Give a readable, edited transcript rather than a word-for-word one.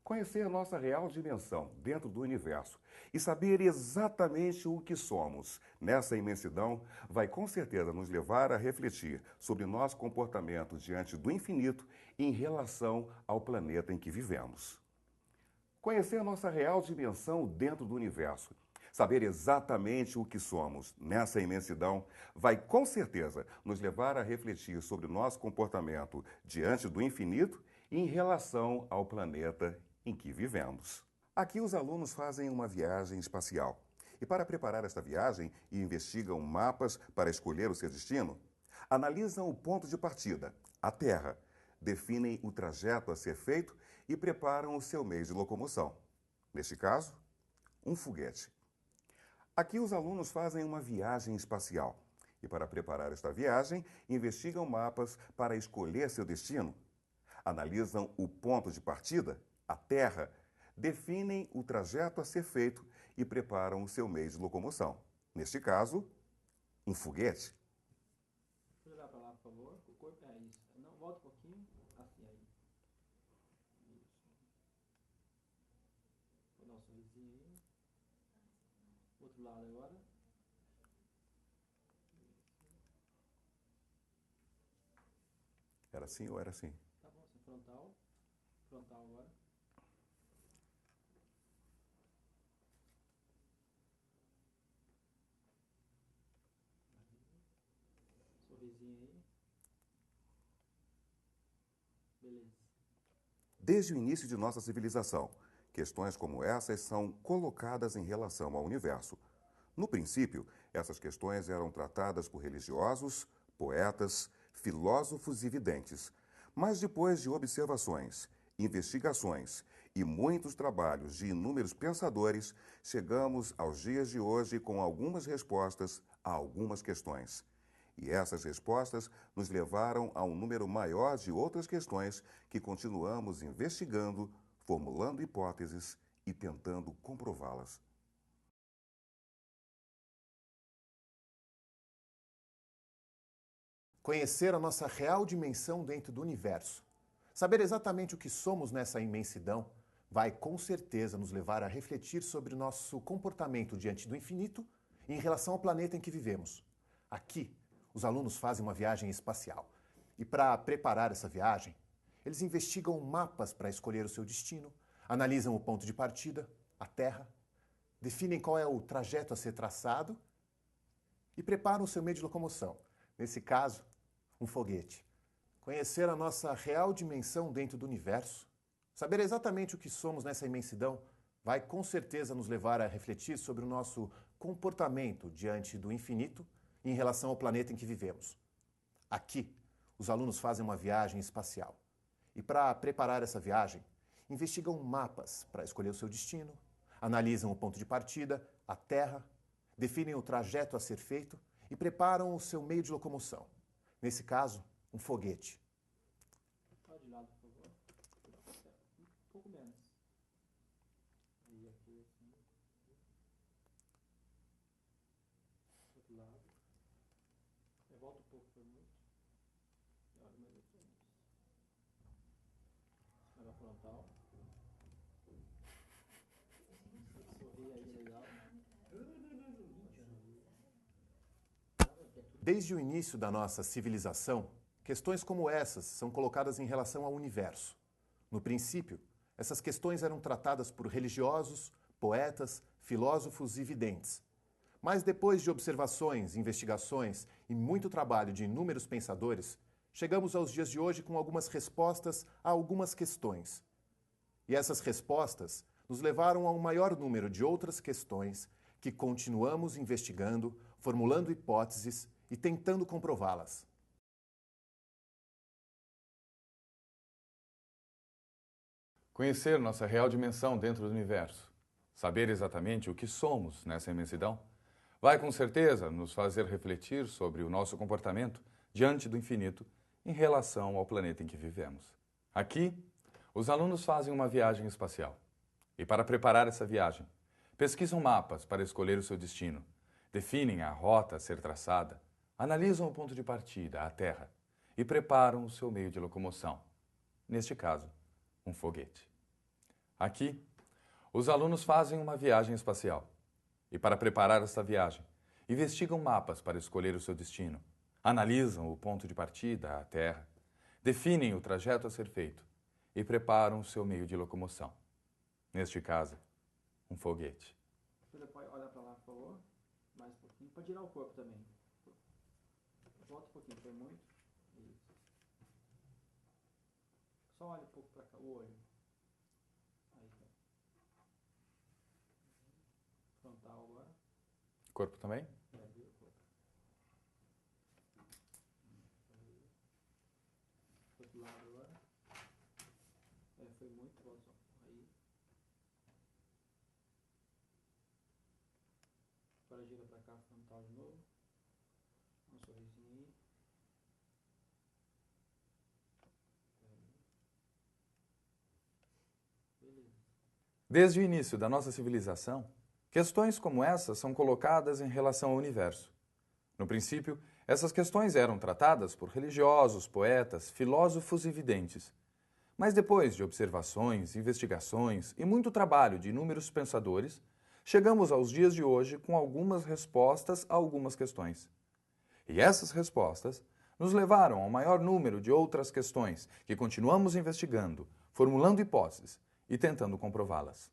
Conhecer a nossa real dimensão dentro do universo e saber exatamente o que somos nessa imensidão vai com certeza nos levar a refletir sobre nosso comportamento diante do infinito em relação ao planeta em que vivemos. Conhecer a nossa real dimensão dentro do universo, saber exatamente o que somos nessa imensidão, vai com certeza nos levar a refletir sobre o nosso comportamento diante do infinito e em relação ao planeta em que vivemos. Aqui os alunos fazem uma viagem espacial. E para preparar esta viagem e investigam mapas para escolher o seu destino, analisam o ponto de partida, a Terra, definem o trajeto a ser feito e preparam o seu meio de locomoção. Neste caso, um foguete. Aqui os alunos fazem uma viagem espacial. E para preparar esta viagem, investigam mapas para escolher seu destino, analisam o ponto de partida, a Terra, definem o trajeto a ser feito e preparam o seu meio de locomoção. Neste caso, um foguete. Vou olhar para lá, por favor. O corpo é isso. Não, volta um pouquinho. Assim, aí. Isso. Vou dar um sorrisinho aí. Outro lado agora. Era assim ou era assim? Tá bom, assim, frontal. Frontal agora. Sorrisinho aí. Beleza. Desde o início de nossa civilização, questões como essas são colocadas em relação ao universo. No princípio, essas questões eram tratadas por religiosos, poetas, filósofos e videntes. Mas depois de observações, investigações e muitos trabalhos de inúmeros pensadores, chegamos aos dias de hoje com algumas respostas a algumas questões. E essas respostas nos levaram a um número maior de outras questões que continuamos investigando, formulando hipóteses e tentando comprová-las. Conhecer a nossa real dimensão dentro do universo. Saber exatamente o que somos nessa imensidão vai com certeza nos levar a refletir sobre o nosso comportamento diante do infinito e em relação ao planeta em que vivemos. Aqui, os alunos fazem uma viagem espacial. E para preparar essa viagem, eles investigam mapas para escolher o seu destino, analisam o ponto de partida, a Terra, definem qual é o trajeto a ser traçado e preparam o seu meio de locomoção. Nesse caso, um foguete. Conhecer a nossa real dimensão dentro do universo, saber exatamente o que somos nessa imensidão, vai com certeza nos levar a refletir sobre o nosso comportamento diante do infinito e em relação ao planeta em que vivemos. Aqui, os alunos fazem uma viagem espacial. E para preparar essa viagem, investigam mapas para escolher o seu destino, analisam o ponto de partida, a Terra, definem o trajeto a ser feito e preparam o seu meio de locomoção. Nesse caso, um foguete. Olha de lado, por favor. Um pouco menos. Aí, aqui, assim. Outro lado. Volta um pouco, por muito. E olha mais outro. Olha a frontal. Sorri aí, legal. Desde o início da nossa civilização, questões como essas são colocadas em relação ao universo. No princípio, essas questões eram tratadas por religiosos, poetas, filósofos e videntes. Mas depois de observações, investigações e muito trabalho de inúmeros pensadores, chegamos aos dias de hoje com algumas respostas a algumas questões. E essas respostas nos levaram a um maior número de outras questões que continuamos investigando, formulando hipóteses e tentando comprová-las. Conhecer nossa real dimensão dentro do universo, saber exatamente o que somos nessa imensidão, vai com certeza nos fazer refletir sobre o nosso comportamento diante do infinito em relação ao planeta em que vivemos. Aqui, os alunos fazem uma viagem espacial. E para preparar essa viagem, pesquisam mapas para escolher o seu destino, definem a rota a ser traçada, analisam o ponto de partida, a Terra, e preparam o seu meio de locomoção. Neste caso, um foguete. Aqui, os alunos fazem uma viagem espacial. E para preparar esta viagem, investigam mapas para escolher o seu destino, analisam o ponto de partida, a Terra, definem o trajeto a ser feito e preparam o seu meio de locomoção. Neste caso, um foguete. Você pode olhar para lá, por favor. Mais um pouquinho. Pode girar o corpo também. Volta um pouquinho, foi muito. Isso. Só olha um pouco para cá, o olho. Aí tá. Frontal agora. Corpo também? Viu o corpo. Outro lado agora. Foi muito bom. Aí. Agora gira pra cá, frontal de novo. Um sorrisinho aí. Beleza. Desde o início da nossa civilização, questões como essas são colocadas em relação ao universo. No princípio, essas questões eram tratadas por religiosos, poetas, filósofos e videntes. Mas depois de observações, investigações e muito trabalho de inúmeros pensadores, chegamos aos dias de hoje com algumas respostas a algumas questões. E essas respostas nos levaram ao maior número de outras questões que continuamos investigando, formulando hipóteses e tentando comprová-las.